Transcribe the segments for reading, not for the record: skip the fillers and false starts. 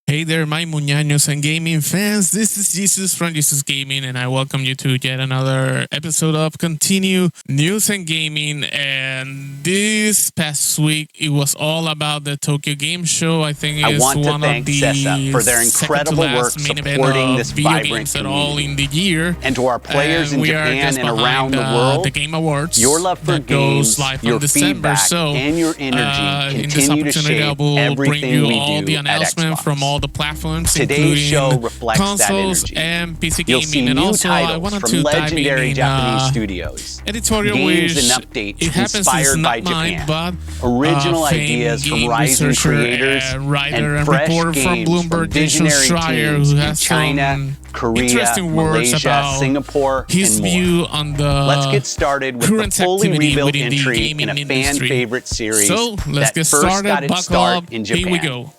Hey there, my muñaños and gaming fans. This is Jesus from Jesus Gaming, and I welcome you to yet another episode of Continue News and Gaming. And this past week, it was all about the Tokyo Game Show. I think it's one of the CESA for their incredible work supporting this vibrant community. In the year. And to our players in Japan and around the world, the Game Awards, your love for games, your feedback, and your energy continue to shape everything we do at Xbox. From all the platforms, Today's show reflects consoles that energy. and PC You'll gaming, see and new also I titles wanted from to legendary Japanese dive in, studios, editorial, games which and updates it happens inspired by mine, Japan, but original ideas from rising creators, writer and fresh reporter from games Bloomberg, Jason visionary Schreier, teams who in has China, some Korea, interesting words Malaysia, about Singapore, his and more. view on the Let's get started with the current fully activity rebuilt within the entry gaming in a industry. fan-favorite series So let's that get first started. got its Buckle start up. in Japan. Here we go.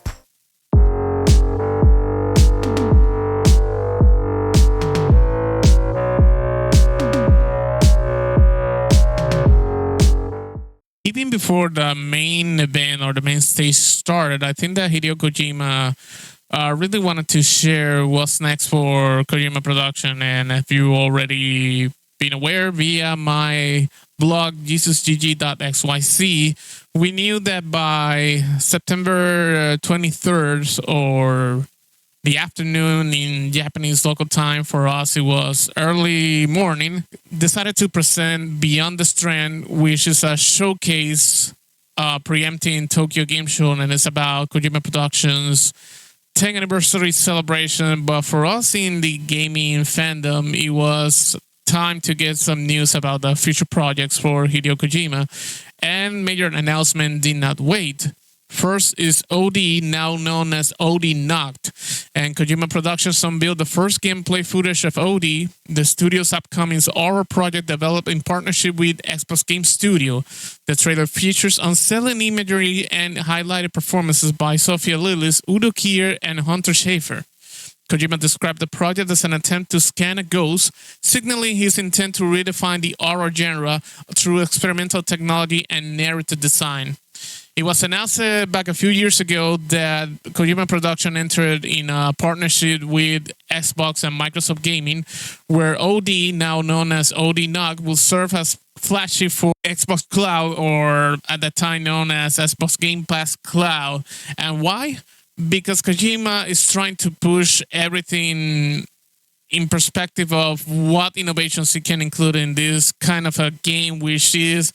Even before the main event or the main stage started, I think that Hideo Kojima really wanted to share what's next for Kojima Production. And if you already been aware via my blog, jesusgg.xyz, we knew that by September 23rd or the afternoon in Japanese local time, for us it was early morning, decided to present Beyond the Strand, which is a showcase preempting Tokyo Game Show, and it's about Kojima Productions 10th anniversary celebration. But for us in the gaming fandom, it was time to get some news about the future projects for Hideo Kojima, and major announcement did not wait. First is OD, now known as OD Knocked, and Kojima Productions unveiled the first gameplay footage of OD, the studio's upcoming horror project developed in partnership with Xbox Game Studio. The trailer features unsettling imagery and highlighted performances by Sophia Lillis, Udo Kier, and Hunter Schafer. Kojima described the project as an attempt to scan a ghost, signaling his intent to redefine the horror genre through experimental technology and narrative design. It was announced back a few years ago that Kojima Production entered in a partnership with Xbox and Microsoft Gaming, where OD, now known as OD Knock, will serve as flagship for Xbox Cloud, or at that time known as Xbox Game Pass Cloud. And why? Because Kojima is trying to push everything in perspective of what innovations he can include in this kind of a game, which is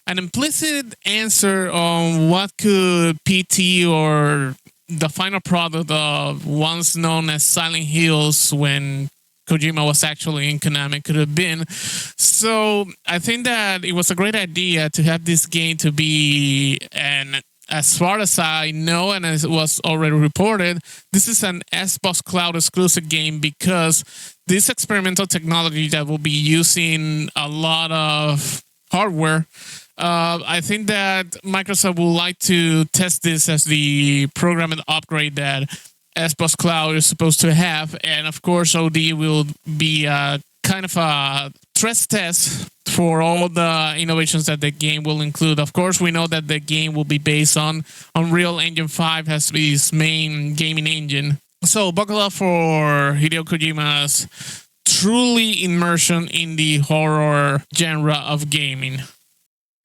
an implicit answer on what could PT or the final product of once known as Silent Hills, when Kojima was actually in Konami, could have been. So I think that it was a great idea to have this game to be, and as far as I know, and as it was already reported, this is an Xbox Cloud exclusive game, because this experimental technology that will be using a lot of hardware, I think that Microsoft would like to test this as the program and upgrade that Xbox Cloud is supposed to have. And of course, OD will be kind of a stress test for all the innovations that the game will include. Of course, we know that the game will be based on Unreal Engine 5 as its main gaming engine. So buckle up for Hideo Kojima's truly immersion in the horror genre of gaming.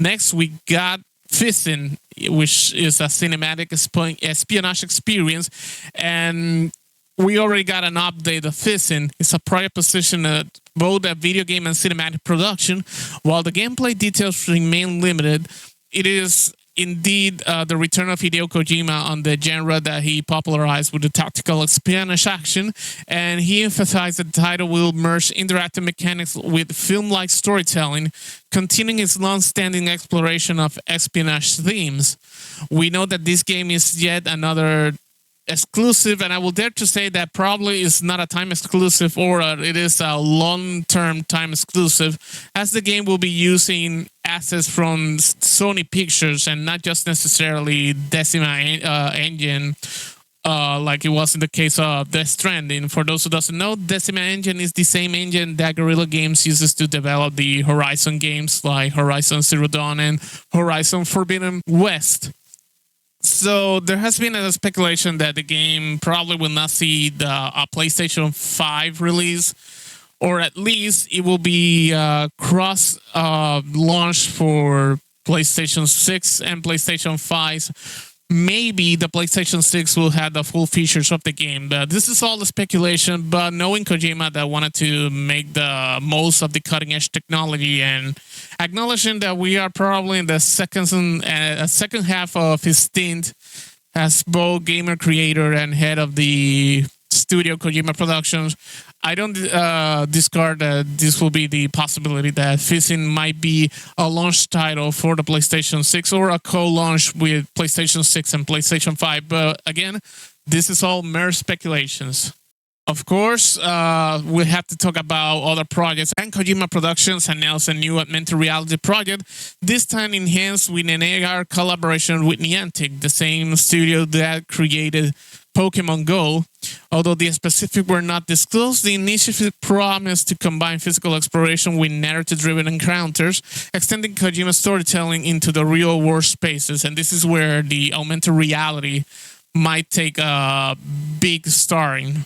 Next, we got Fissin', which is a cinematic espionage experience, and we already got an update of Fissin'. It's a project position at both a video game and cinematic production. While the gameplay details remain limited, it is indeed the return of Hideo Kojima on the genre that he popularized with the tactical espionage action, and he emphasized that the title will merge interactive mechanics with film-like storytelling, continuing its long-standing exploration of espionage themes. We know that this game is yet another exclusive, and I will dare to say that probably is not a time exclusive, or it is a long-term time exclusive, as the game will be using assets from Sony Pictures and not just necessarily Decima Engine, like it was in the case of Death Stranding. For those who doesn't know, Decima Engine is the same engine that Guerrilla Games uses to develop the Horizon games like Horizon Zero Dawn and Horizon Forbidden West. So there has been a speculation that the game probably will not see a PlayStation 5 release, or at least it will be cross launched for PlayStation 6 and PlayStation 5. Maybe the PlayStation 6 will have the full features of the game. This is all the speculation, but knowing Kojima that wanted to make the most of the cutting edge technology and acknowledging that we are probably in the second half of his stint as both gamer creator and head of the studio Kojima Productions, I don't discard that this will be the possibility that Fizzing might be a launch title for the PlayStation 6 or a co-launch with PlayStation 6 and PlayStation 5. But again, this is all mere speculations. Of course, we have to talk about other projects. And Kojima Productions announced a new augmented reality project, this time enhanced with an AR collaboration with Niantic, the same studio that created Pokemon Go. Although the specifics were not disclosed, the initiative promised to combine physical exploration with narrative-driven encounters, extending Kojima's storytelling into the real-world spaces. And this is where the augmented reality might take a big starring.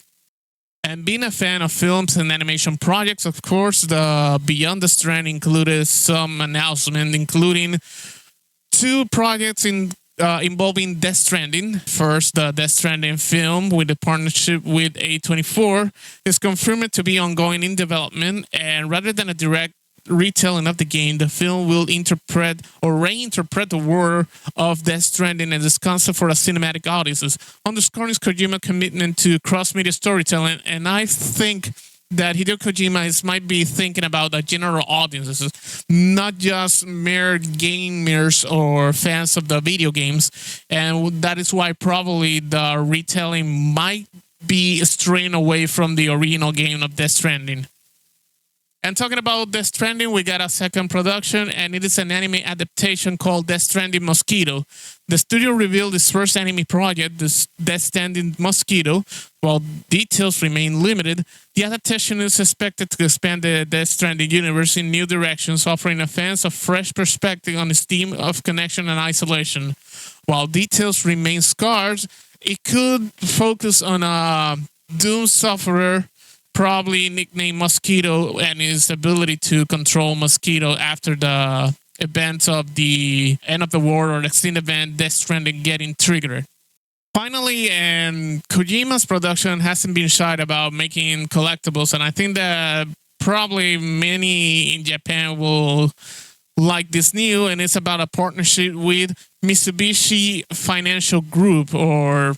And being a fan of films and animation projects, of course, the Beyond the Strand included some announcements, including 2 projects involving Death Stranding. First, the Death Stranding film with a partnership with A24 is confirmed to be ongoing in development, and rather than a direct retelling of the game, the film will interpret or reinterpret the world of Death Stranding and its concept for a cinematic audiences, underscoring Kojima's commitment to cross-media storytelling. And I think that Hideo Kojima might be thinking about the general audiences, not just mere gamers or fans of the video games. And that is why probably the retelling might be straying away from the original game of Death Stranding. And talking about Death Stranding, we got a second production, and it is an anime adaptation called Death Stranding Mosquito. The studio revealed its first anime project, this Death Stranding Mosquito. While details remain limited, the adaptation is expected to expand the Death Stranding universe in new directions, offering the fans a fresh perspective on its theme of connection and isolation. While details remain scarce, it could focus on a doomed sufferer, probably nicknamed Mosquito, and his ability to control Mosquito after the events of the end of the world or extended event Death Stranding getting triggered. Finally, and Kojima's production hasn't been shy about making collectibles, and I think that probably many in Japan will like this new, and it's about a partnership with Mitsubishi Financial Group, or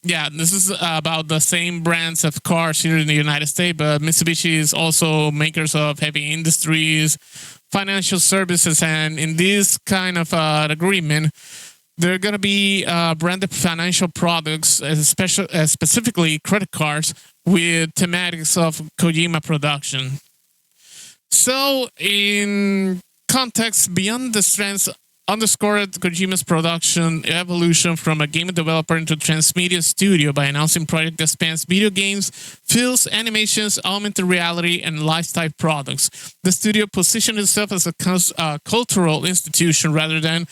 yeah, this is about the same brands of cars here in the United States, but Mitsubishi is also makers of heavy industries, financial services, and in this kind of agreement, they're going to be branded financial products, specifically credit cards, with thematics of Kojima production. So, in context, Beyond the Strands underscored Kojima's production evolution from a game developer into a transmedia studio by announcing project that spans video games, films, animations, augmented reality, and lifestyle products. The studio positioned itself as a cultural institution rather than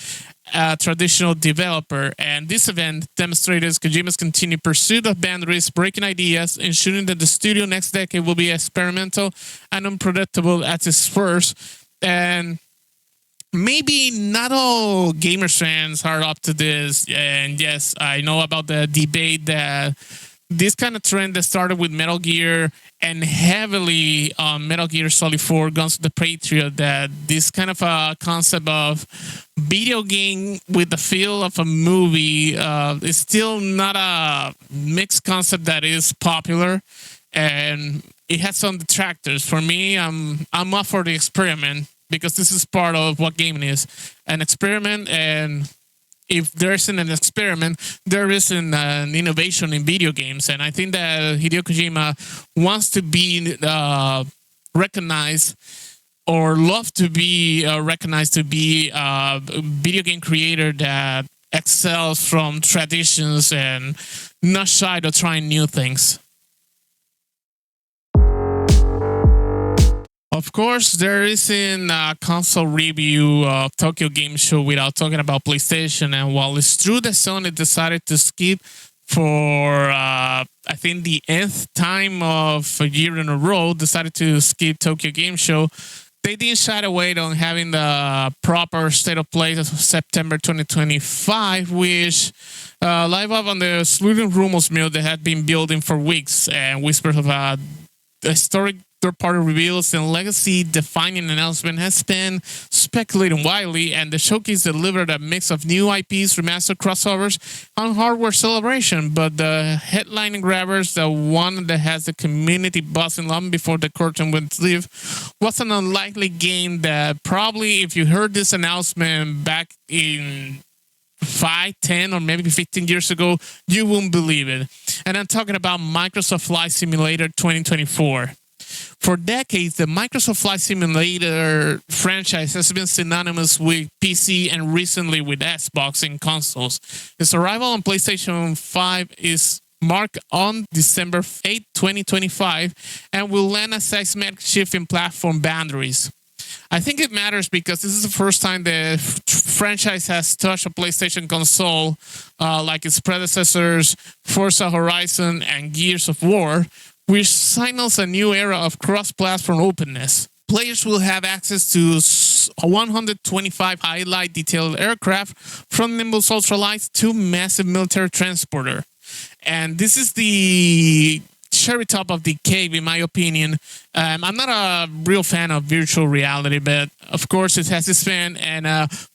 a traditional developer, and this event demonstrated Kojima's continued pursuit of boundaries, breaking ideas, ensuring that the studio next decade will be experimental and unpredictable at its first. And maybe not all gamer fans are up to this, and yes, I know about the debate that this kind of trend that started with Metal Gear and heavily on Metal Gear Solid 4 Guns of the Patriot, that this kind of a concept of video game with the feel of a movie is still not a mixed concept that is popular, and it has some detractors. For me, I'm up for the experiment, because this is part of what gaming is, an experiment, and if there isn't an experiment, there isn't an innovation in video games. And I think that Hideo Kojima wants to be recognized, or love to be recognized to be a video game creator that excels from traditions and not shy to trying new things. Of course, there isn't a console review of Tokyo Game Show without talking about PlayStation. And while it's true that Sony decided to skip for, I think, the nth time of a year in a row, decided to skip Tokyo Game Show, they didn't shy away on having the proper state of play of September 2025, which live up on the Sluding Rumors mill that had been building for weeks, and whispers of a historic third-party reveals and legacy-defining announcement has been speculating widely, and the showcase delivered a mix of new IPs, remastered crossovers, and hardware celebration. But the headlining grabbers, the one that has the community buzzing long before the curtain went live, was an unlikely game that probably, if you heard this announcement back in 5, 10, or maybe 15 years ago, you wouldn't believe it. And I'm talking about Microsoft Flight Simulator 2024. For decades, the Microsoft Flight Simulator franchise has been synonymous with PC and recently with Xbox and consoles. Its arrival on PlayStation 5 is marked on December 8, 2025, and will land a seismic shift in platform boundaries. I think it matters because this is the first time the franchise has touched a PlayStation console like its predecessors, Forza Horizon and Gears of War, which signals a new era of cross-platform openness. Players will have access to 125 highlight detailed aircraft, from nimble ultralights to massive military transporter. And this is the cherry top of the cake, in my opinion. I'm not a real fan of virtual reality, but of course it has its fan, and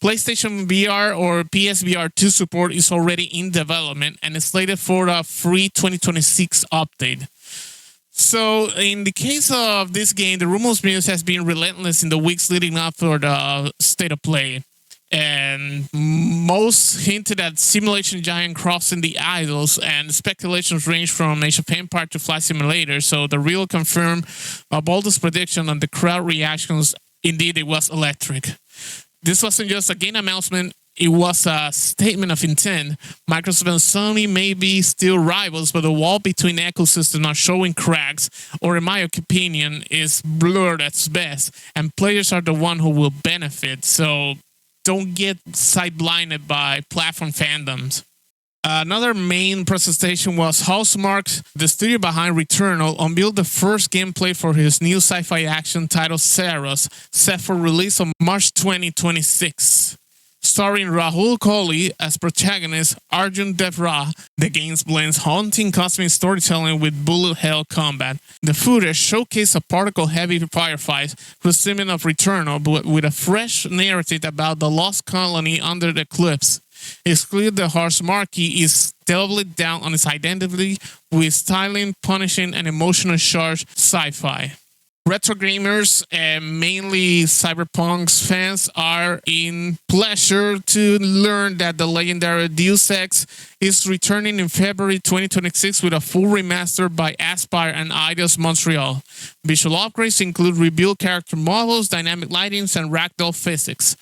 PlayStation VR or PSVR 2 support is already in development and is slated for a free 2026 update. So, in the case of this game, the rumors news has been relentless in the weeks leading up for the state of play. And most hinted at simulation giant crossing the idols, and speculations range from Age of Empire to Flight Simulator. So, the real confirmed boldest prediction on the crowd reactions, indeed, it was electric. This wasn't just a game announcement. It was a statement of intent. Microsoft and Sony may be still rivals, but the wall between ecosystems are showing cracks, or in my opinion, is blurred at best, and players are the one who will benefit. So don't get sight-blinded by platform fandoms. Another main presentation was Housemarque, the studio behind Returnal, unveiled the first gameplay for his new sci-fi action titled Saros, set for release on March 2026. Starring Rahul Kohli as protagonist Arjun Devra, the game blends haunting cosmic storytelling with bullet hell combat. The footage showcased a particle-heavy firefight reminiscent of Returnal, but with a fresh narrative about the lost colony under the eclipse. It's clear that Housemarque is doubling down on its identity with styling, punishing, and emotional charged sci-fi. Retro gamers and mainly Cyberpunk's fans are in pleasure to learn that the legendary Deus Ex is returning in February 2026 with a full remaster by Aspyr and Eidos Montreal. Visual upgrades include rebuilt character models, dynamic lightings, and ragdoll physics.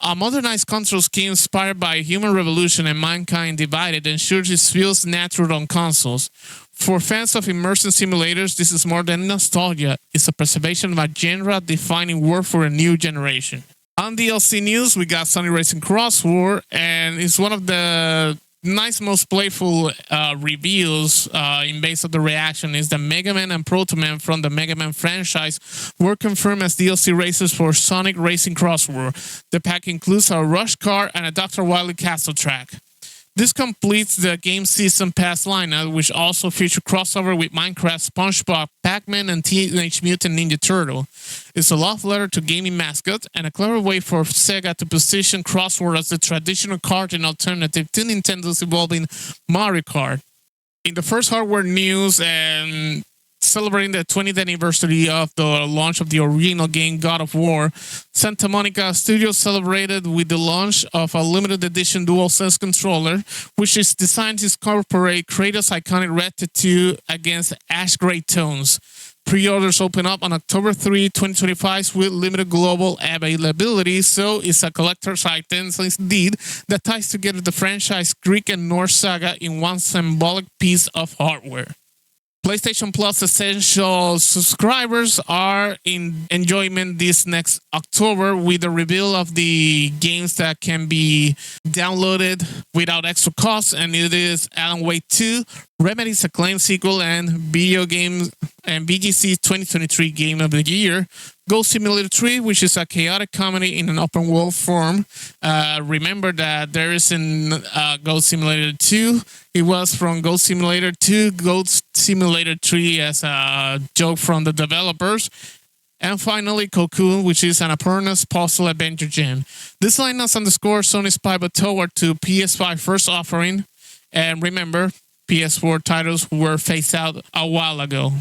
A modernized console scheme inspired by human revolution and mankind divided ensures it feels natural on consoles. For fans of immersive simulators, this is more than nostalgia. It's a preservation of a genre-defining work for a new generation. On DLC news, we got Sony Racing Cross War, and it's one of the most playful reveals in base of the reaction is that Mega Man and Proto Man from the Mega Man franchise were confirmed as DLC races for Sonic Racing Cross War. The pack includes a Rush car and a Dr. Wily Castle track. This completes the game season pass lineup, which also features crossover with Minecraft, SpongeBob, Pac-Man, and Teenage Mutant Ninja Turtle. It's a love letter to gaming mascots and a clever way for Sega to position Crossword as the traditional karting alternative to Nintendo's evolving Mario Kart. In the first hardware news, and celebrating the 20th anniversary of the launch of the original game God of War, Santa Monica Studios celebrated with the launch of a limited edition DualSense controller, which is designed to incorporate Kratos' iconic red tattoo against ash gray tones. Pre-orders open up on October 3, 2025 with limited global availability, so it's a collector's item indeed that ties together the franchise Greek and Norse saga in one symbolic piece of hardware. PlayStation Plus Essential subscribers are in enjoyment this next October with the reveal of the games that can be downloaded without extra cost, and it is Alan Wake 2, Remedy's acclaimed sequel, and video games and VGC's 2023 Game of the Year, Ghost Simulator 3, which is a chaotic comedy in an open world form. Remember that there is in Ghost Simulator 2. It was from Ghost Simulator 2, Ghost Simulator 3 as a joke from the developers. And finally, Cocoon, which is an Annapurna's puzzle adventure game. This lineup underscores Sony's pivot toward to PS5 first offering. And remember, PS4 titles were phased out a while ago.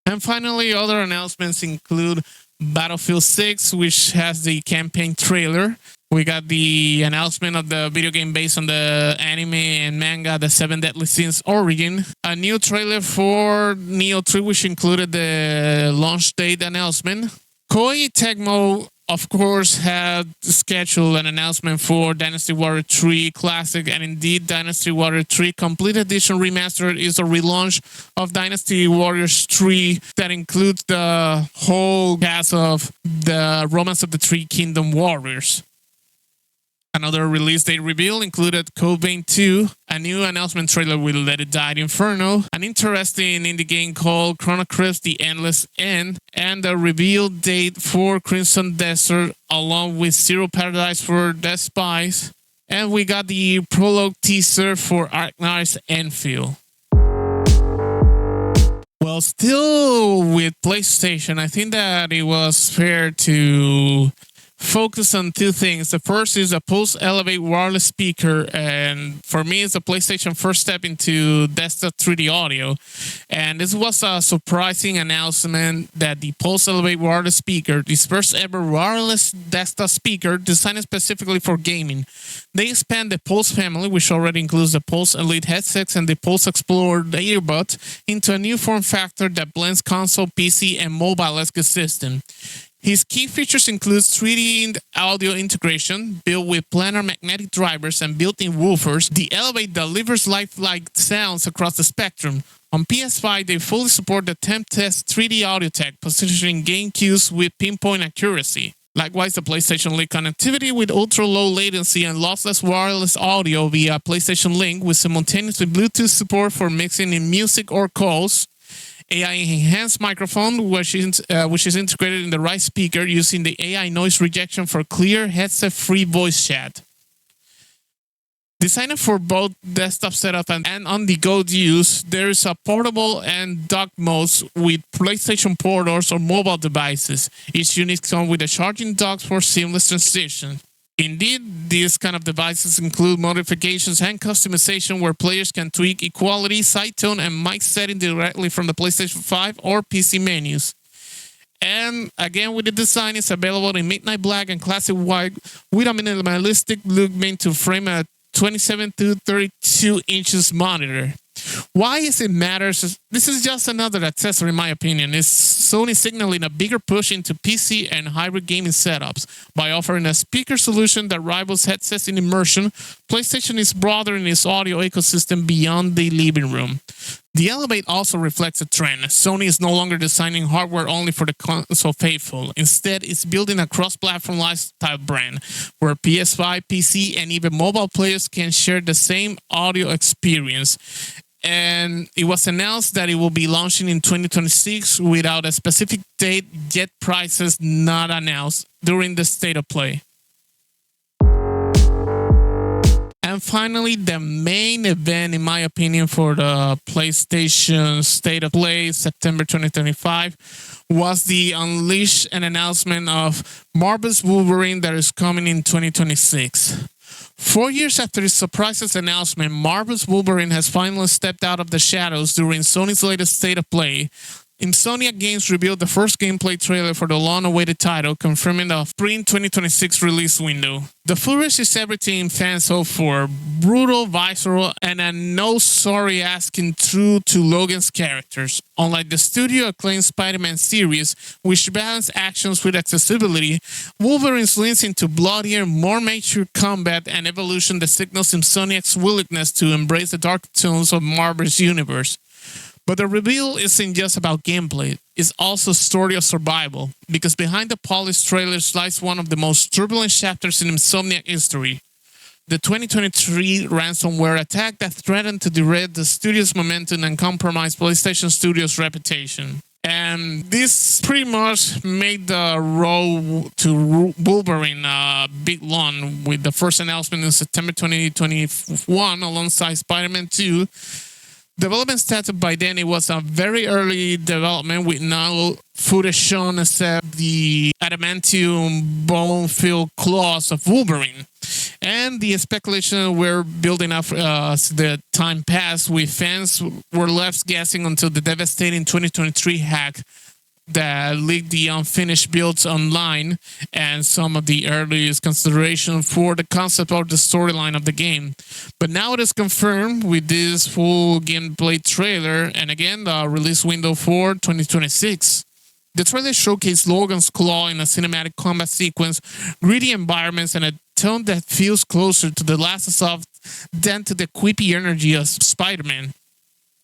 And finally, other announcements include Battlefield 6, which has the campaign trailer. We got the announcement of the video game based on the anime and manga, The Seven Deadly Sins Origin. A new trailer for Neo 3, which included the launch date announcement. Koei Tecmo, of course, had scheduled an announcement for Dynasty Warrior 3 Classic, and indeed, Dynasty Warrior 3 Complete Edition Remastered is a relaunch of Dynasty Warriors 3 that includes the whole cast of the Romance of the Three Kingdom Warriors. Another release date reveal included Code Vein 2, a new announcement trailer with Let It Die Inferno, an interesting indie game called Chrono Crisp The Endless End, and the reveal date for Crimson Desert, along with Zero Paradise for Dead Spies. And we got the prologue teaser for Arknights Enfield. Well, still with PlayStation, I think that it was fair to focus on two things. The first is a Pulse Elevate wireless speaker, and for me, it's a PlayStation first step into desktop 3D audio. And this was a surprising announcement that the Pulse Elevate wireless speaker, this first ever wireless desktop speaker designed specifically for gaming. They expand the Pulse family, which already includes the Pulse Elite headsets and the Pulse Explorer earbuds, into a new form factor that blends console, PC, and mobile ecosystem. His key features include 3D audio integration, built with planar magnetic drivers and built-in woofers. The Elevate delivers lifelike sounds across the spectrum. On PS5, they fully support the temp test 3D audio tech, positioning game cues with pinpoint accuracy. Likewise, the PlayStation Link connectivity with ultra-low latency and lossless wireless audio via PlayStation Link with simultaneous Bluetooth support for mixing in music or calls. AI enhanced microphone, which is integrated in the right speaker using the AI noise rejection for clear headset-free voice chat. Designed for both desktop setup and on-the-go use, there is a portable and dock modes with PlayStation portals or mobile devices. Each unit comes with a charging dock for seamless transition. Indeed, these kind of devices include modifications and customization where players can tweak equality, side tone, and mic setting directly from the PlayStation 5 or PC menus. And again, with the design, it's available in Midnight Black and Classic White with a minimalistic look meant to frame a 27 to 32 inches monitor. Why is it matters? This is just another accessory in my opinion. It's Sony signaling a bigger push into PC and hybrid gaming setups. By offering a speaker solution that rivals headsets in immersion, PlayStation is broadening its audio ecosystem beyond the living room. The Elevate also reflects a trend. Sony is no longer designing hardware only for the console faithful. Instead, it's building a cross-platform lifestyle brand where PS5, PC, and even mobile players can share the same audio experience. And it was announced that it will be launching in 2026 without a specific date, yet prices not announced during the State of Play. And finally, the main event, in my opinion, for the PlayStation State of Play September 2025 was the unleash and announcement of Marvel's Wolverine that is coming in 2026. 4 years after its surprise announcement, Marvel's Wolverine has finally stepped out of the shadows during Sony's latest State of Play. Insomniac Games revealed the first gameplay trailer for the long-awaited title, confirming the spring 2026 release window. The footage is everything fans hope for: brutal, visceral, and a no-sorry-asking true to Logan's characters. Unlike the studio-acclaimed Spider-Man series, which balanced actions with accessibility, Wolverine leans into bloodier, more mature combat and evolution that signals Insomniac's willingness to embrace the dark tones of Marvel's universe. But the reveal isn't just about gameplay, it's also a story of survival, because behind the polished trailers lies one of the most turbulent chapters in Insomniac history. The 2023 ransomware attack that threatened to derail the studio's momentum and compromise PlayStation Studios' reputation. And this pretty much made the road to Wolverine a big one, with the first announcement in September 2021 alongside Spider-Man 2. Development started by then. It was a very early development with no footage shown except the adamantium bone-filled claws of Wolverine. And the speculation were building up as the time passed, with fans were left guessing until the devastating 2023 hack that leaked the unfinished builds online and some of the earliest consideration for the concept of the storyline of the game. But now it is confirmed with this full gameplay trailer, and again, the release window for 2026. The trailer showcased Logan's claw in a cinematic combat sequence, gritty environments, and a tone that feels closer to The Last of Us than to the quippy energy of Spider-Man.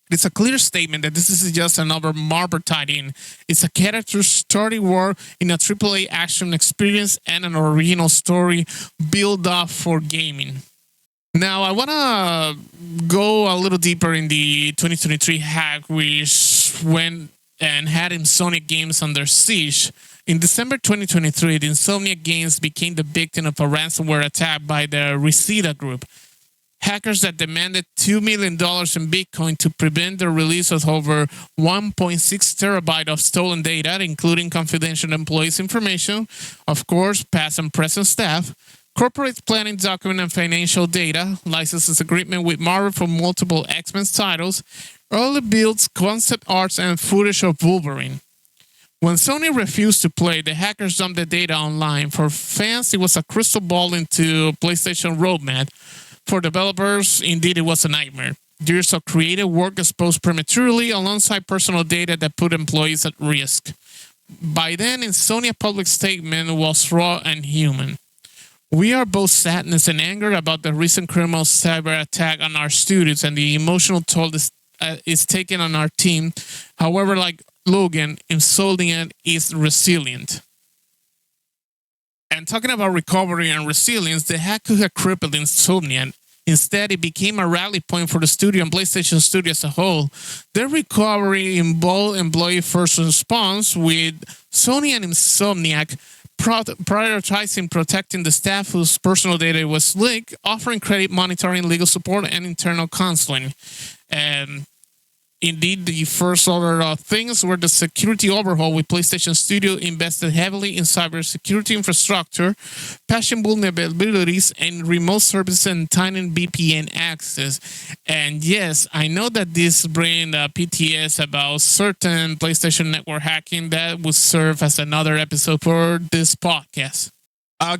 It's a clear statement that this is just another Marvel tied-in. It's a character story war in a AAA action experience and an original story built up for gaming. Now, I want to go a little deeper in the 2023 hack, which went and had Insomniac Games under siege. In December 2023, the Insomniac Games became the victim of a ransomware attack by the Reseda Group. Hackers that demanded $2 million in Bitcoin to prevent the release of over 1.6 terabytes of stolen data, including confidential employees' information, of course, past and present staff, corporate planning document and financial data, licenses agreement with Marvel for multiple X-Men titles, early builds, concept arts, and footage of Wolverine. When Sony refused to play, the hackers dumped the data online. For fans, it was a crystal ball into PlayStation roadmap. For developers, indeed, it was a nightmare. Years of creative work exposed prematurely alongside personal data that put employees at risk. By then, Insomniac's public statement was raw and human. We are both sadness and anger about the recent criminal cyber attack on our studios and the emotional toll is taken on our team. However, like Logan, Insomniac is resilient. And talking about recovery and resilience, the hack could have crippled Insomniac. Instead, it became a rally point for the studio and PlayStation Studio as a whole. Their recovery involved employee first response, with Sony and Insomniac prioritizing protecting the staff whose personal data was leaked, offering credit monitoring, legal support, and internal counseling. And indeed, the first order of things were the security overhaul, with PlayStation Studio invested heavily in cybersecurity infrastructure, patching vulnerabilities, and remote services and tightening VPN access. And yes, I know that this brings PTS about certain PlayStation Network hacking that would serve as another episode for this podcast.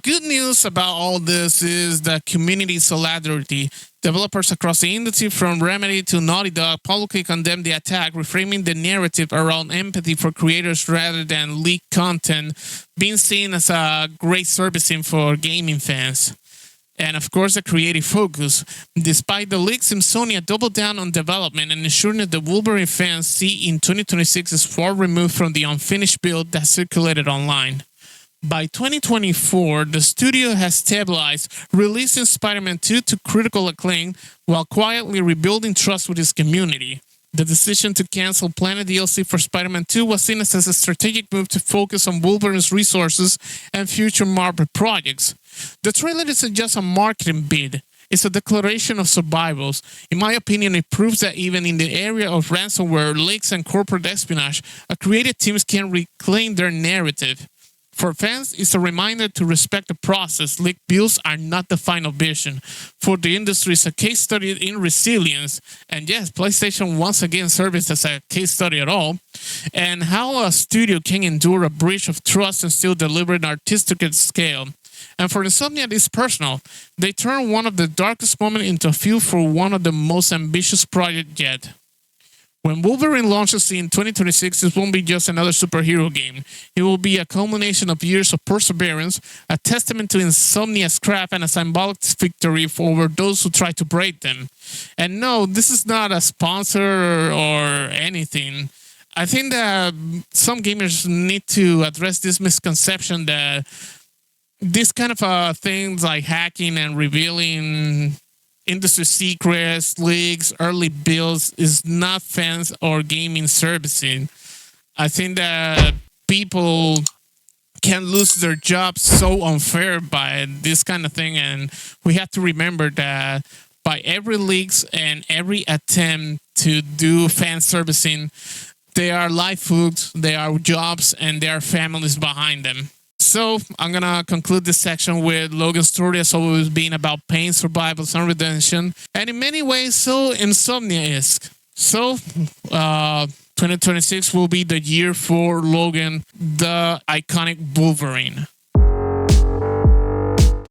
Good news about all this is the community solidarity. Developers across the industry, from Remedy to Naughty Dog, publicly condemned the attack, reframing the narrative around empathy for creators rather than leaked content, being seen as a great servicing for gaming fans. And of course, the creative focus. Despite the leaks, Insomniac doubled down on development and ensuring that the Wolverine fans see in 2026 is far removed from the unfinished build that circulated online. By 2024, the studio has stabilized, releasing Spider-Man 2 to critical acclaim while quietly rebuilding trust with its community. The decision to cancel planned DLC for Spider-Man 2 was seen as a strategic move to focus on Wolverine's resources and future Marvel projects. The trailer isn't just a marketing bid. It's a declaration of survivals. In my opinion, it proves that even in the area of ransomware, leaks, and corporate espionage, creative teams can reclaim their narrative. For fans, it's a reminder to respect the process. Leaked builds are not the final vision. For the industry, it's a case study in resilience. And yes, PlayStation once again serves as a case study at all. And how a studio can endure a breach of trust and still deliver an artistic scale. And for Insomniac, it's personal. They turned one of the darkest moments into a fuel for one of the most ambitious projects yet. When Wolverine launches in 2026, it won't be just another superhero game. It will be a culmination of years of perseverance, a testament to Insomniac's craft, and a symbolic victory over those who try to break them. And no, this is not a sponsor or anything. I think that some gamers need to address this misconception that this kind of things like hacking and revealing industry secrets, leaks, early builds is not fans or gaming servicing. I think that people can lose their jobs so unfair by this kind of thing, and we have to remember that by every leaks and every attempt to do fan servicing, there are livelihoods, there are jobs, and there are families behind them. So I'm going to conclude this section with Logan's story has always been about pain, survival, and redemption, and in many ways, so Insomnia-esque. So 2026 will be the year for Logan, the iconic Wolverine.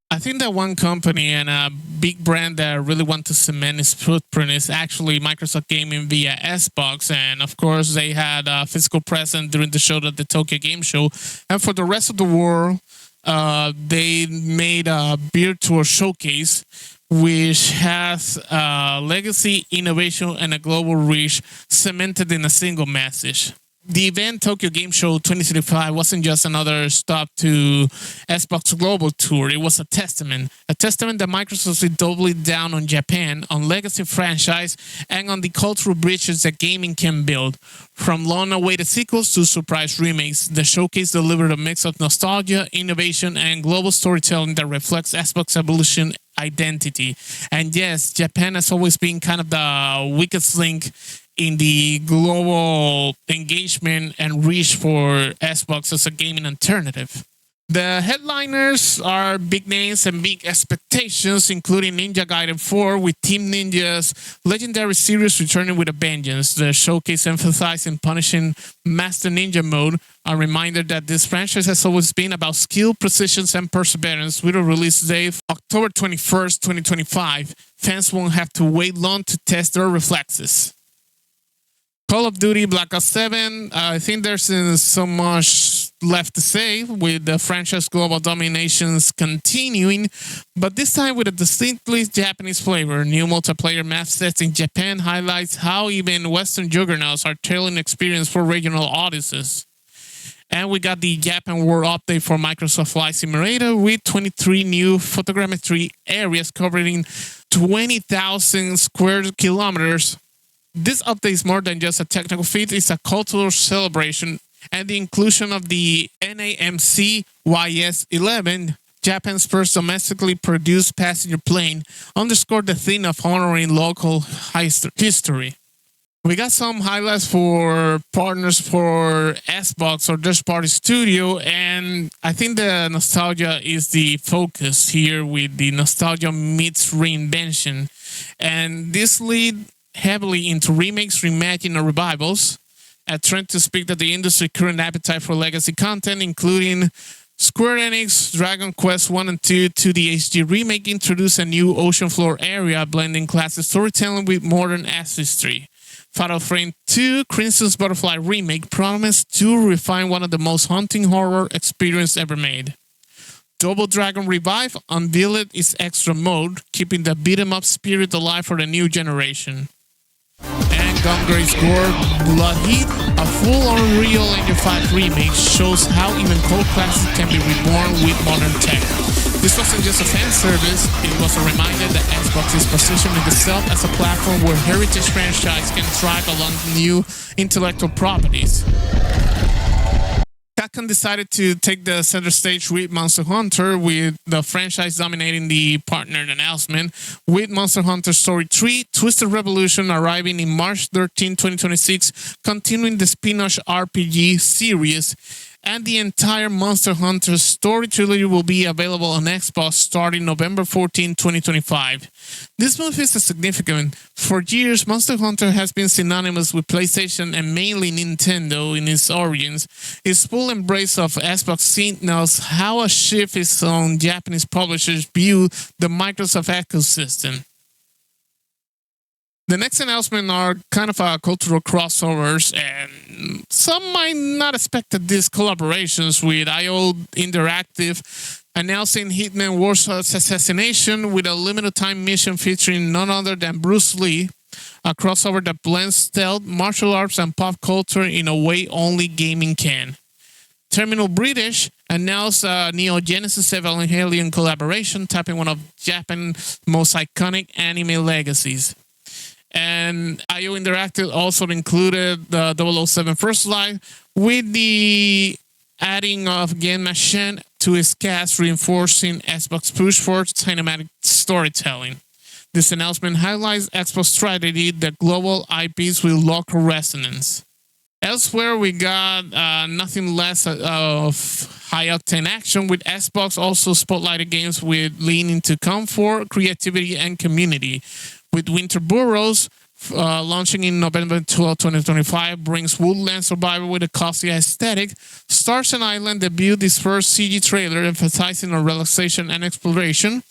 I think that one company and a big brand that really want to cement its footprint is actually Microsoft Gaming via Xbox. And of course, they had a physical presence during the show at the Tokyo Game Show. And for the rest of the world, they made a virtual showcase which has legacy, innovation, and a global reach cemented in a single message. The event Tokyo Game Show 2025 wasn't just another stop to Xbox Global Tour. It was a testament that Microsoft is doubling down on Japan, on legacy franchise, and on the cultural bridges that gaming can build. From long-awaited sequels to surprise remakes, the showcase delivered a mix of nostalgia, innovation, and global storytelling that reflects Xbox evolution identity. And yes, Japan has always been kind of the weakest link in the global engagement and reach for Xbox as a gaming alternative. The headliners are big names and big expectations, including Ninja Gaiden 4 with Team Ninja's legendary series returning with a vengeance. The showcase emphasizing punishing Master Ninja mode, a reminder that this franchise has always been about skill, precision, and perseverance. With a release date October 21st, 2025, fans won't have to wait long to test their reflexes. Call of Duty Black Ops 7, I think there's so much left to say with the franchise global dominations continuing, but this time with a distinctly Japanese flavor. New multiplayer map sets in Japan highlights how even Western juggernauts are tailoring experience for regional audiences. And we got the Japan World update for Microsoft Flight Simulator with 23 new photogrammetry areas covering 20,000 square kilometers. This update is more than just a technical feat, it's a cultural celebration, and the inclusion of the NAMC YS-11, Japan's first domestically produced passenger plane, underscored the theme of honoring local history. We got some highlights for partners for Xbox or Third Party Studio, and I think the nostalgia is the focus here with the nostalgia meets reinvention. And this lead heavily into remakes, reimagining, or revivals, a trend to speak that the industry current appetite for legacy content, including Square Enix, Dragon Quest 1 and 2 2D HD remake, introduced a new ocean floor area, blending classic storytelling with modern history. Fatal Frame 2, Crimson's Butterfly remake, promised to refine one of the most haunting horror experiences ever made. Double Dragon Revive unveiled its extra mode, keeping the beat-em-up spirit alive for the new generation. And Gungray's Gore Blood Heat, a full Unreal Engine 5 remake, shows how even cold classics can be reborn with modern tech. This wasn't just a fan service, it was a reminder that Xbox is positioning itself as a platform where heritage franchise can thrive along new intellectual properties. Capcom decided to take the center stage with Monster Hunter, with the franchise dominating the partnered announcement, with Monster Hunter Story 3, Twisted Revolution arriving in March 13, 2026, continuing the spin-off RPG series, and the entire Monster Hunter Story trilogy will be available on Xbox starting November 14, 2025. This move is significant. For years, Monster Hunter has been synonymous with PlayStation and mainly Nintendo in its origins. Its full embrace of Xbox signals how a shift is on Japanese publishers view the Microsoft ecosystem. The next announcement are kind of cultural crossovers, and some might not expect these collaborations with IO Interactive announcing Hitman Warsaw's Assassination with a limited time mission featuring none other than Bruce Lee, a crossover that blends stealth, martial arts, and pop culture in a way only gaming can. Terminal British announced a Neo Genesis Evangelion collaboration, tapping one of Japan's most iconic anime legacies. And IO Interactive also included the 007 First Light with the adding of Genma Shen to its cast, reinforcing Xbox push for cinematic storytelling. This announcement highlights Xbox strategy that global IPs with local resonance. Elsewhere, we got nothing less of high-octane action, with Xbox also spotlighted games with lean into comfort, creativity, and community. With Winter Burrows launching in November 12, 2025, brings Woodland Survival with a cozy aesthetic. Stars and Island debuted its first CG trailer, emphasizing on relaxation and exploration.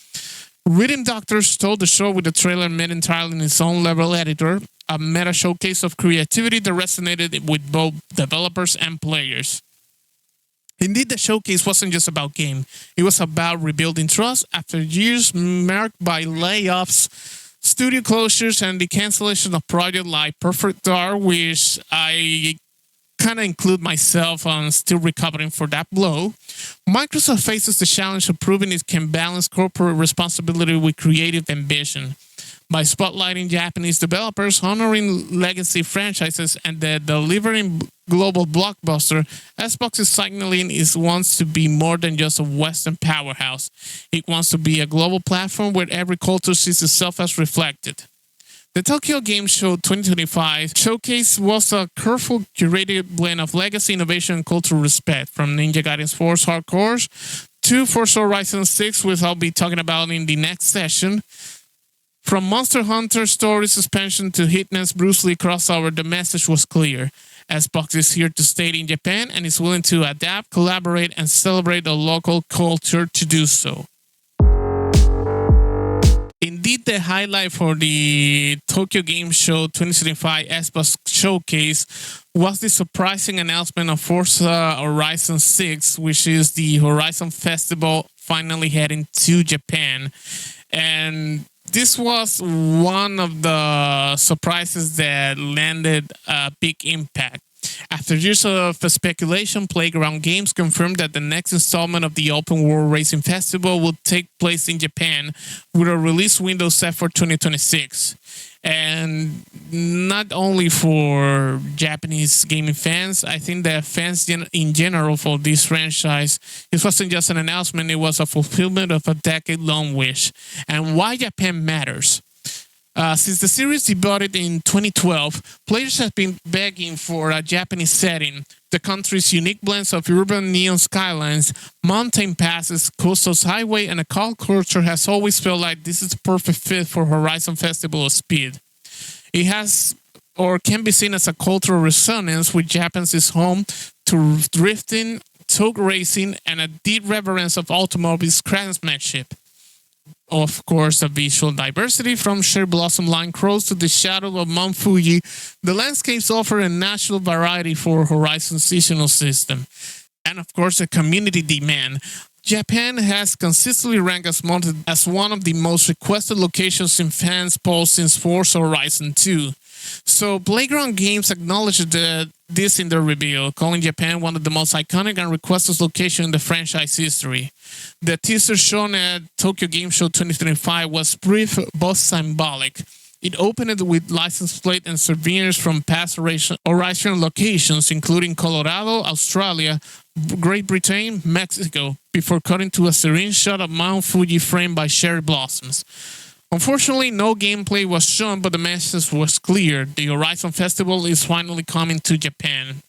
Rhythm Doctor stole the show with the trailer made entirely in its own level editor, a meta showcase of creativity that resonated with both developers and players. Indeed, the showcase wasn't just about game. It was about rebuilding trust after years marked by layoffs, studio closures, and the cancellation of projects like Perfect Dark, which I kind of include myself on still recovering for that blow. Microsoft faces the challenge of proving it can balance corporate responsibility with creative ambition. By spotlighting Japanese developers, honoring legacy franchises, and delivering global blockbuster, Xbox is signaling it wants to be more than just a Western powerhouse. It wants to be a global platform where every culture sees itself as reflected. The Tokyo Game Show 2025 showcase was a careful curated blend of legacy, innovation, and cultural respect, from Ninja Gaiden 4's Hardcore to Forza Horizon 6, which I'll be talking about in the next session. From Monster Hunter story suspension to Hitman's Bruce Lee crossover, the message was clear. Xbox is here to stay in Japan and is willing to adapt, collaborate, and celebrate the local culture to do so. Indeed, the highlight for the Tokyo Game Show 2025 Xbox Showcase was the surprising announcement of Forza Horizon 6, which is the Horizon Festival finally heading to Japan. And this was one of the surprises that landed a big impact. After years of speculation, Playground Games confirmed that the next installment of the Open World Racing Festival will take place in Japan with a release window set for 2026. And not only for Japanese gaming fans, I think that fans in general for this franchise, it wasn't just an announcement, it was a fulfillment of a decade-long wish. And why Japan matters. Since the series debuted in 2012, players have been begging for a Japanese setting. The country's unique blends of urban neon skylines, mountain passes, coastal highway, and a cult culture has always felt like this is the perfect fit for Horizon Festival of Speed. It has or can be seen as a cultural resonance, with Japan's is home to drifting, tug racing, and a deep reverence of automobiles craftsmanship. Of course, the visual diversity from Cherry Blossom Line Crows to the shadow of Mount Fuji, the landscapes offer a natural variety for Horizon's seasonal system. And of course, the community demand. Japan has consistently ranked as one of the most requested locations in fans' polls since Forza Horizon 2. So Playground Games acknowledged this in their reveal, calling Japan one of the most iconic and requested locations in the franchise history. The teaser shown at Tokyo Game Show 2025 was brief but symbolic. It opened with license plate and souvenirs from past Horizon locations, including Colorado, Australia, Great Britain, Mexico, before cutting to a serene shot of Mount Fuji framed by cherry blossoms. Unfortunately, no gameplay was shown, but the message was clear. The Horizon Festival is finally coming to Japan.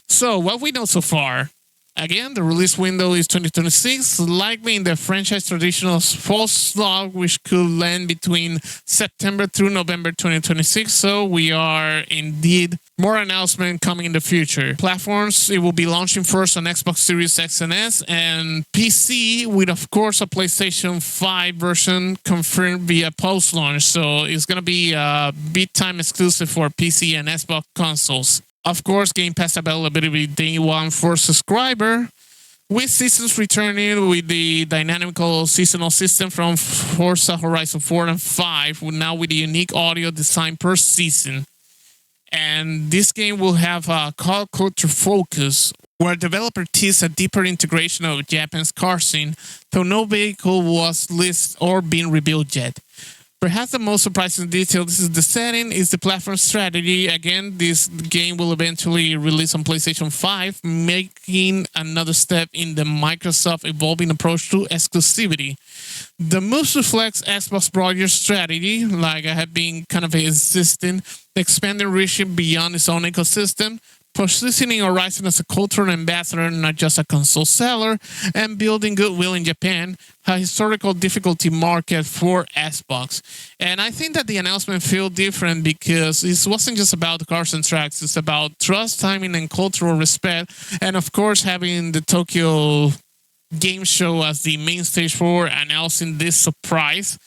So, what we know so far. Again, the release window is 2026, likely in the franchise traditional fall slot, which could land between September through November 2026. So we are indeed more announcement coming in the future. Platforms, it will be launching first on Xbox Series X and S and PC, with of course a PlayStation 5 version confirmed via post-launch. So it's going to be a big time exclusive for PC and Xbox consoles. Of course, Game Pass availability day one for subscriber, with seasons returning with the dynamical seasonal system from Forza Horizon 4 and 5, now with the unique audio design per season. And this game will have a car culture focus, where developer teased a deeper integration of Japan's car scene, though no vehicle was listed or been revealed yet. Perhaps the most surprising detail, this is the setting, is the platform strategy. Again, this game will eventually release on PlayStation 5, making another step in the Microsoft evolving approach to exclusivity. The move reflects Xbox broader strategy, like I have been kind of insisting, expanding reaching beyond its own ecosystem, positioning Horizon as a cultural ambassador, not just a console seller, and building goodwill in Japan, a historical difficulty market for Xbox. And I think that the announcement feels different because it wasn't just about the cars and tracks, it's about trust, timing, and cultural respect, and of course having the Tokyo Game Show as the main stage for announcing this surprise.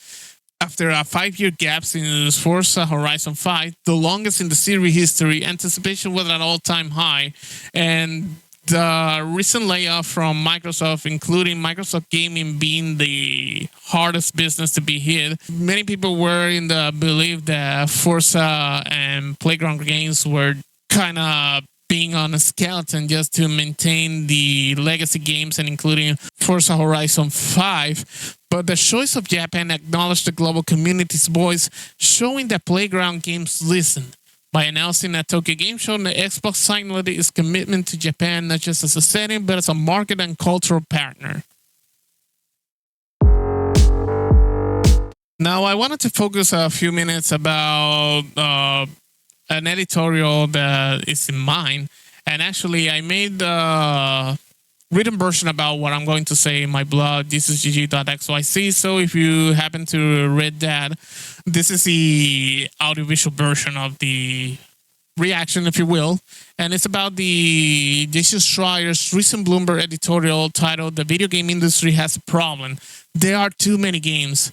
After a 5-year gap since Forza Horizon 5, the longest in the series history, anticipation was at all-time high. And the recent layoff from Microsoft, including Microsoft Gaming being the hardest business to be hit, many people were in the belief that Forza and Playground Games were kind of being on a skeleton just to maintain the legacy games and including Forza Horizon 5. But the choice of Japan acknowledged the global community's voice, showing that Playground Games listened. By announcing at Tokyo Game Show, the Xbox signaled its commitment to Japan not just as a setting, but as a market and cultural partner. Now, I wanted to focus a few minutes about an editorial that is in mind. And actually, I made the written version about what I'm going to say in my blog, thisisgg.xyz. So if you happen to read that, this is the audiovisual version of the reaction, if you will. And it's about the Jason Schreier's recent Bloomberg editorial titled, "The Video Game Industry Has a Problem. There are too many games."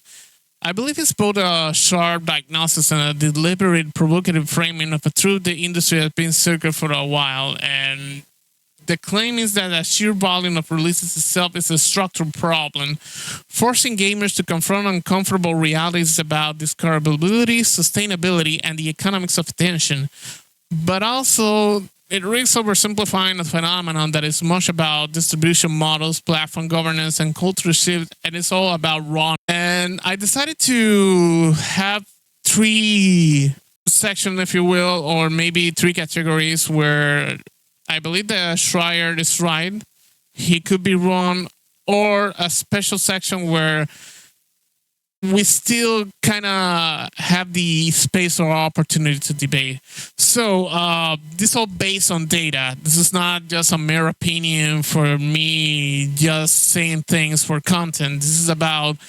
I believe it's both a sharp diagnosis and a deliberate provocative framing of a truth the industry has been circling for a while. And the claim is that the sheer volume of releases itself is a structural problem, forcing gamers to confront uncomfortable realities about discoverability, sustainability, and the economics of attention. But also, it risks oversimplifying a phenomenon that is much about distribution models, platform governance, and culture shift, and it's all about raw. And I decided to have 3 sections, if you will, or maybe 3 categories where I believe that Schreier is right, he could be wrong, or a special section where we still kind of have the space or opportunity to debate. So this is all based on data. This is not just a mere opinion for me just saying things for content. This is about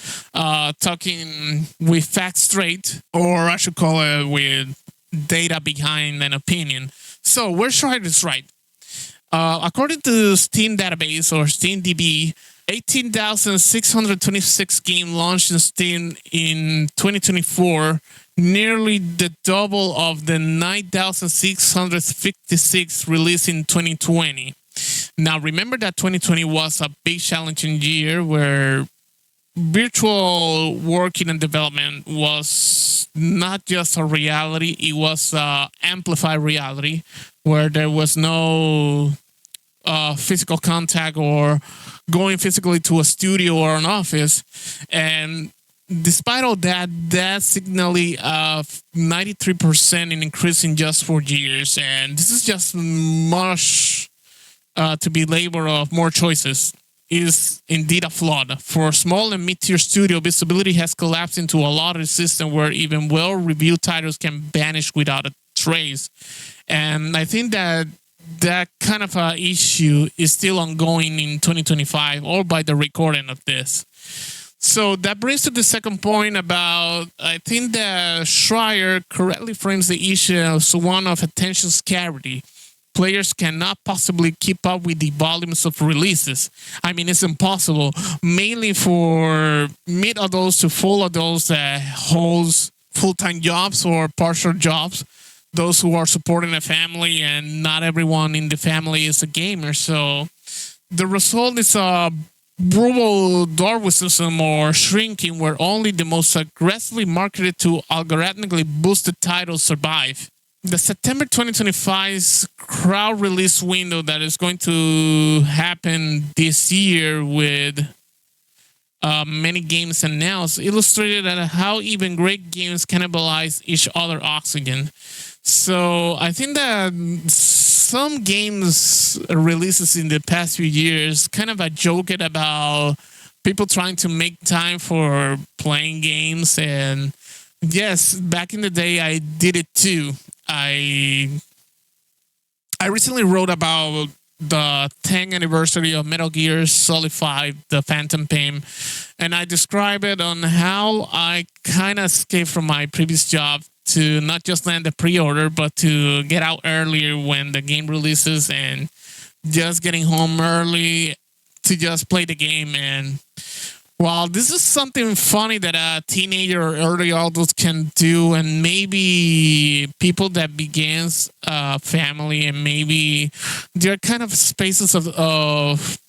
talking with facts straight, or I should call it with data behind an opinion. So where Schreier is right. According to Steam database or SteamDB, 18,626 games launched in Steam in 2024, nearly the double of the 9,656 released in 2020. Now, remember that 2020 was a big challenging year where virtual working and development was not just a reality, it was amplified reality where there was no physical contact or going physically to a studio or an office. And despite all that, that signally 93% in increase in just 4 years. And this is just much to be labeled of more choices is indeed a flawed. For small and mid-tier studio, visibility has collapsed into a lottery system where even well-reviewed titles can vanish without a trace. And I think that that kind of issue is still ongoing in 2025, or by the recording of this. So that brings to the second point about, I think that Schreier correctly frames the issue as one of attention scarcity. Players cannot possibly keep up with the volumes of releases. I mean, it's impossible, mainly for mid-adults to full adults that holds full-time jobs or partial jobs, those who are supporting a family, and not everyone in the family is a gamer. So the result is a brutal Darwinism or shrinking, where only the most aggressively marketed to algorithmically boosted titles survive. The September 2025's crowd release window that is going to happen this year with many games announced illustrated how even great games cannibalize each other oxygen. So I think that some games releases in the past few years kind of a joke about people trying to make time for playing games. And yes, back in the day, I did it too. I recently wrote about the 10th anniversary of Metal Gear Solid 5, The Phantom Pain, and I describe it on how I kind of escaped from my previous job to not just land the pre-order, but to get out earlier when the game releases, and just getting home early to just play the game. And while this is something funny that a teenager or early adults can do, and maybe people that begins a family, and maybe there are kind of spaces of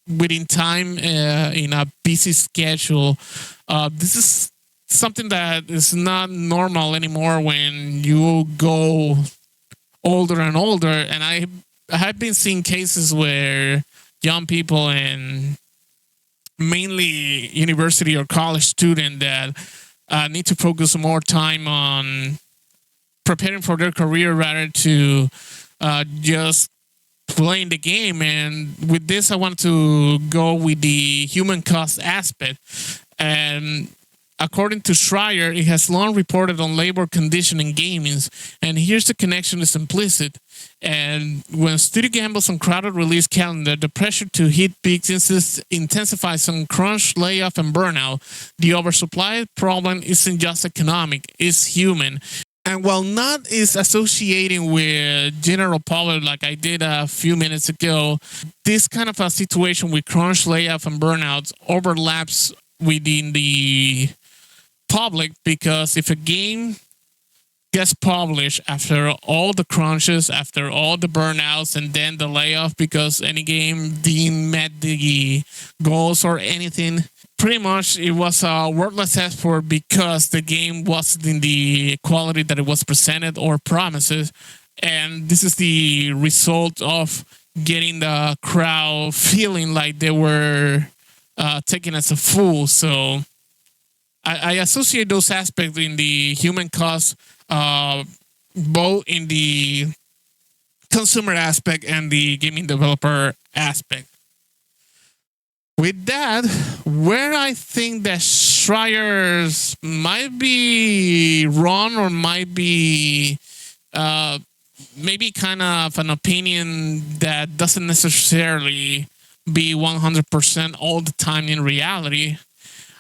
within time in a busy schedule, this is something that is not normal anymore when you go older and older. And I have been seeing cases where young people, and mainly university or college student, that need to focus more time on preparing for their career rather to just playing the game. And with this, I want to go with the human cost aspect. And according to Schreier, it has long reported on labor condition in gaming, and here's the connection is implicit. And when studio gambles on crowded release calendar, the pressure to hit peaks intensifies on crunch, layoff, and burnout. The oversupply problem isn't just economic, it's human. And while not is associating with general public like I did a few minutes ago, this kind of a situation with crunch, layoff, and burnouts overlaps within the public, because if a game gets published after all the crunches, after all the burnouts, and then the layoff because any game didn't met the goals or anything, pretty much it was a worthless effort because the game wasn't in the quality that it was presented or promises. And this is the result of getting the crowd feeling like they were taken as a fool. So I associate those aspects in the human cost, both in the consumer aspect and the gaming developer aspect. With that, where I think that Schreier might be wrong, or might be maybe kind of an opinion that doesn't necessarily be 100% all the time in reality,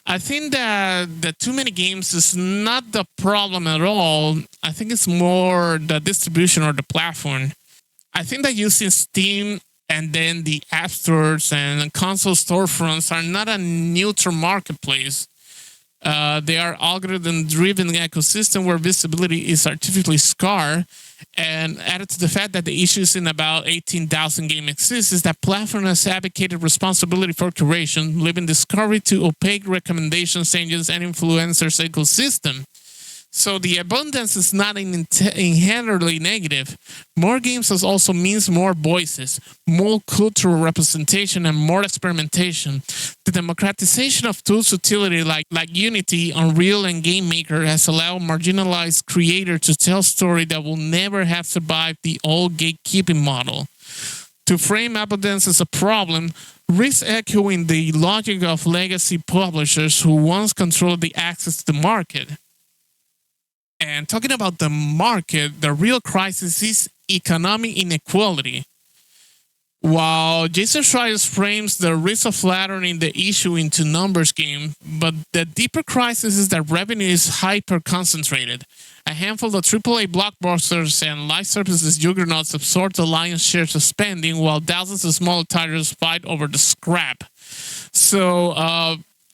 I think that too many games is not the problem at all. I think it's more the distribution or the platform. I think that using Steam and then the app stores and console storefronts are not a neutral marketplace. They are algorithm-driven ecosystem where visibility is artificially scarce. And added to the fact that the issues in about 18,000 games exist, is that platform has advocated responsibility for curation, leaving discovery to opaque recommendations engines and influencers ecosystem. So the abundance is not inherently negative. More games also means more voices, more cultural representation, and more experimentation. The democratization of tools utility like Unity, Unreal, and Game Maker has allowed marginalized creators to tell stories that will never have survived the old gatekeeping model. To frame abundance as a problem risks echoing the logic of legacy publishers who once controlled the access to the market. And talking about the market, the real crisis is economic inequality. While Jason Schreier frames the risk of flattening the issue into numbers game, but the deeper crisis is that revenue is hyper-concentrated. A handful of AAA blockbusters and live services juggernauts absorb the lion's share of spending, while thousands of small titles fight over the scrap. So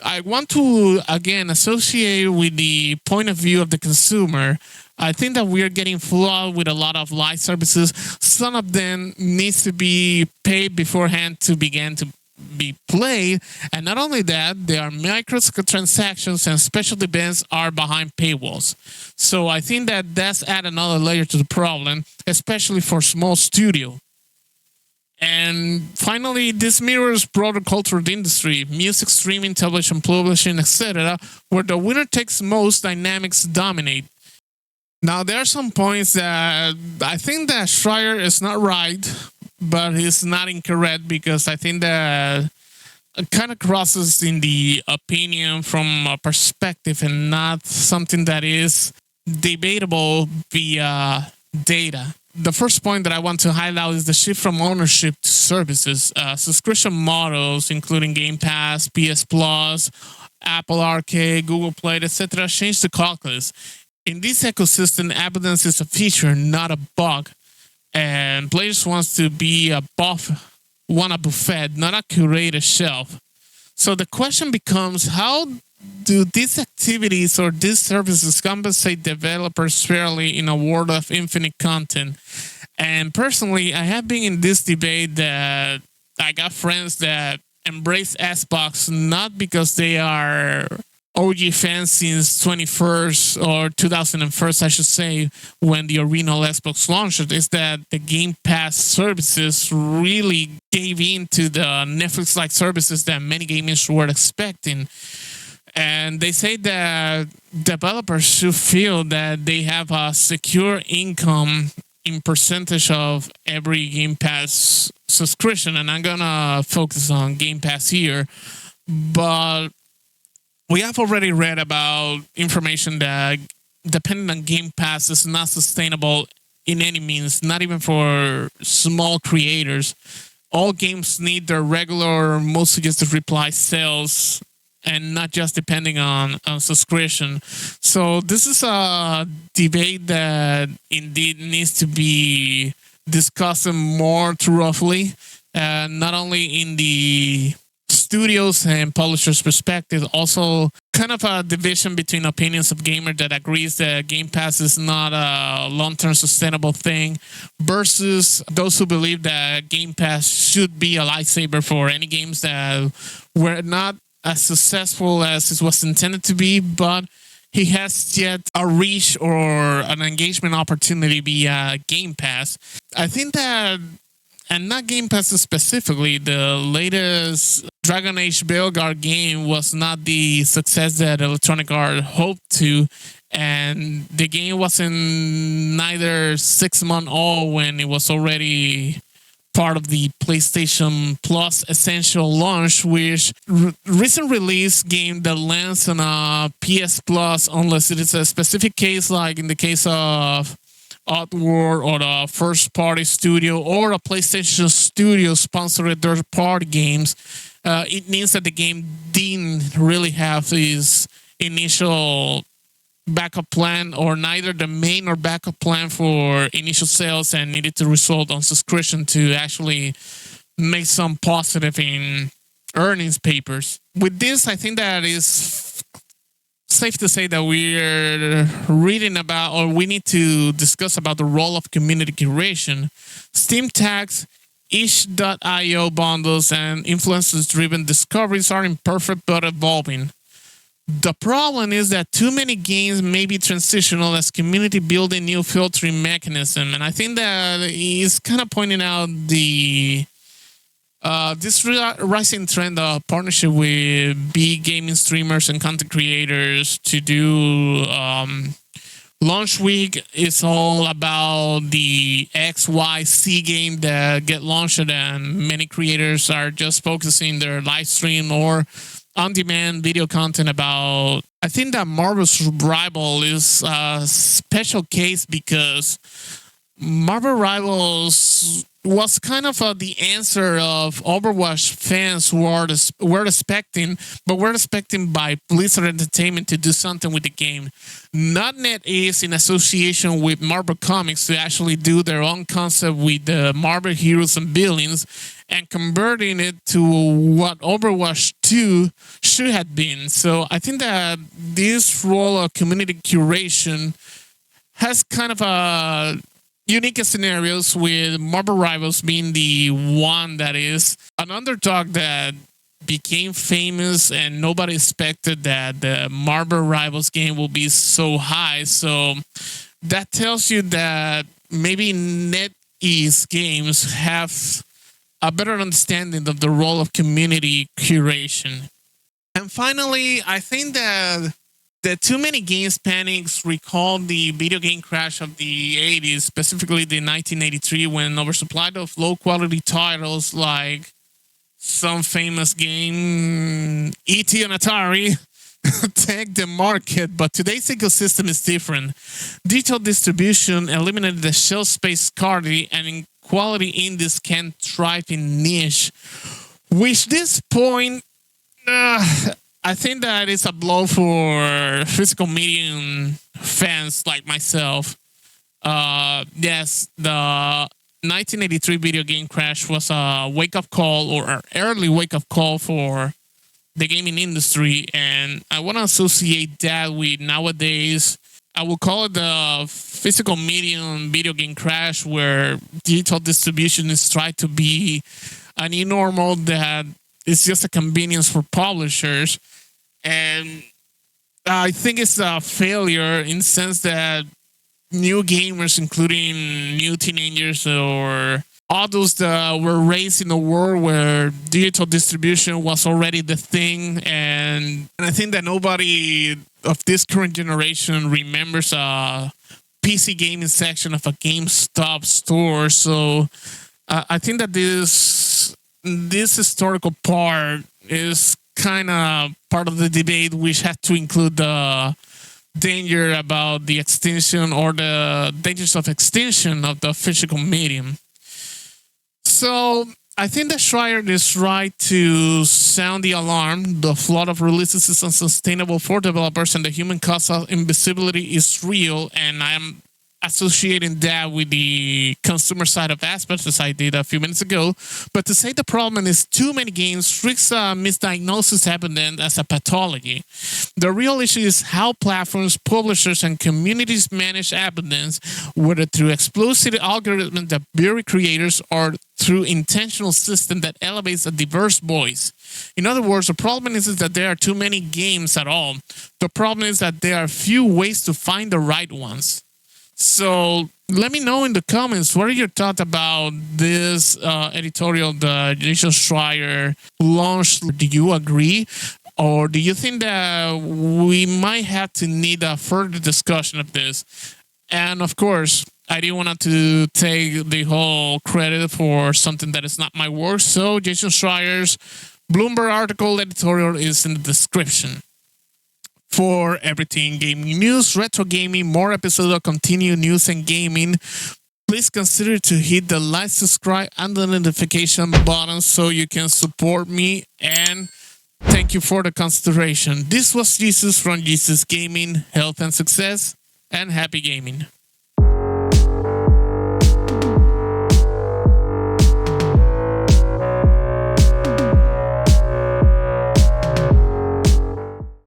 I want to, again, associate with the point of view of the consumer. I think that we are getting flooded with a lot of live services. Some of them needs to be paid beforehand to begin to be played. And not only that, there are microtransactions and special events are behind paywalls. So I think that that's add another layer to the problem, especially for small studio. And finally, this mirrors broader cultural industry, music streaming, television publishing, etc., where the winner takes most dynamics dominate. Now, there are some points that I think that Schreier is not right, but he's not incorrect, because I think that it kind of crosses in the opinion from a perspective and not something that is debatable via data. The first point that I want to highlight is the shift from ownership to services. Subscription models, including Game Pass, PS Plus, Apple Arcade, Google Play, etc., change the calculus. In this ecosystem, abundance is a feature, not a bug. And players want to be a buffet, not a curated shelf. So the question becomes, how do these activities or these services compensate developers fairly in a world of infinite content? And personally, I have been in this debate that I got friends that embrace Xbox not because they are OG fans since 21st or 2001st, I should say, when the original Xbox launched, is that the Game Pass services really gave in to the Netflix-like services that many gamers were expecting. And they say that developers should feel that they have a secure income in percentage of every Game Pass subscription. And I'm going to focus on Game Pass here. But we have already read about information that depending on Game Pass is not sustainable in any means, not even for small creators. All games need their regular, most suggested reply sales, and not just depending on subscription. So this is a debate that indeed needs to be discussed more thoroughly, not only in the studios and publishers' perspective, also kind of a division between opinions of gamers that agrees that Game Pass is not a long-term sustainable thing versus those who believe that Game Pass should be a lifesaver for any games that were not as successful as it was intended to be, but he has yet a reach or an engagement opportunity via Game Pass. I think that, and not Game Pass specifically, the latest Dragon Age Veilguard game was not the success that Electronic Arts hoped to, and the game wasn't neither 6 months old when it was already part of the PlayStation Plus Essential launch, which recent release game that lands on a PS Plus unless it is a specific case, like in the case of Oddworld or a first-party studio or a PlayStation studio sponsored third-party games. It means that the game didn't really have this initial backup plan, or neither the main or backup plan for initial sales, and needed to result on subscription to actually make some positive in earnings papers. With this, I think that is safe to say that we're reading about, or we need to discuss about the role of community curation. Steam tags, itch.io bundles, and influencers-driven discoveries are imperfect but evolving. The problem is that too many games may be transitional as community building new filtering mechanism, and I think that he's kind of pointing out the this rising trend of partnership with big gaming streamers and content creators to do launch week is all about the XYZ game that get launched, and many creators are just focusing their live stream or on-demand video content about. I think that Marvel's Rival is a special case because Marvel Rivals was kind of the answer of Overwatch fans were expecting, but were expecting by Blizzard Entertainment to do something with the game. Not NetEase in association with Marvel Comics to actually do their own concept with the Marvel heroes and villains and converting it to what Overwatch 2 should have been. So I think that this role of community curation has kind of a unique scenarios, with Marvel Rivals being the one that is an underdog that became famous and nobody expected that the Marvel Rivals game will be so high. So that tells you that maybe NetEase games have a better understanding of the role of community curation. And finally, I think that the too many games panics recall the video game crash of the 80s, specifically the 1983, when oversupply of low quality titles like some famous game, E.T. on Atari, tanked the market. But today's ecosystem is different. Digital distribution eliminated the shelf space scarcity, and quality indies can thrive in niche. Which this point, I think that it's a blow for physical medium fans like myself. Yes, the 1983 video game crash was a wake-up call, or an early wake-up call for the gaming industry, and I want to associate that with nowadays. I will call it the physical medium video game crash, where digital distribution is tried to be a new normal that is just a convenience for publishers. And I think it's a failure in the sense that new gamers, including new teenagers or all those that were raised in a world where digital distribution was already the thing. And I think that nobody of this current generation remembers a PC gaming section of a GameStop store. So I think that this historical part is kind of part of the debate, which had to include the danger about the extinction, or the dangers of extinction of the physical medium. So I think that Schreier is right to sound the alarm. The flood of releases is unsustainable for developers, and the human cost of invisibility is real. And I am associating that with the consumer side of aspects, as I did a few minutes ago. But to say the problem is too many games risks misdiagnosis happening as a pathology. The real issue is how platforms, publishers, and communities manage abundance, whether through explosive algorithms that bury creators, or through intentional system that elevates a diverse voice. In other words, the problem isn't that there are too many games at all. The problem is that there are few ways to find the right ones. So let me know in the comments, what are your thoughts about this editorial that Jason Schreier launched? Do you agree? Or do you think that we might have to need a further discussion of this? And of course, I didn't want to take the whole credit for something that is not my work. So Jason Schreier's Bloomberg article editorial is in the description. For everything gaming news, retro gaming, more episodes of continued news and gaming, please consider to hit the like, subscribe, and the notification button so you can support me. And thank you for the consideration. This was Jesus from Jesus Gaming. Health and success, and happy gaming.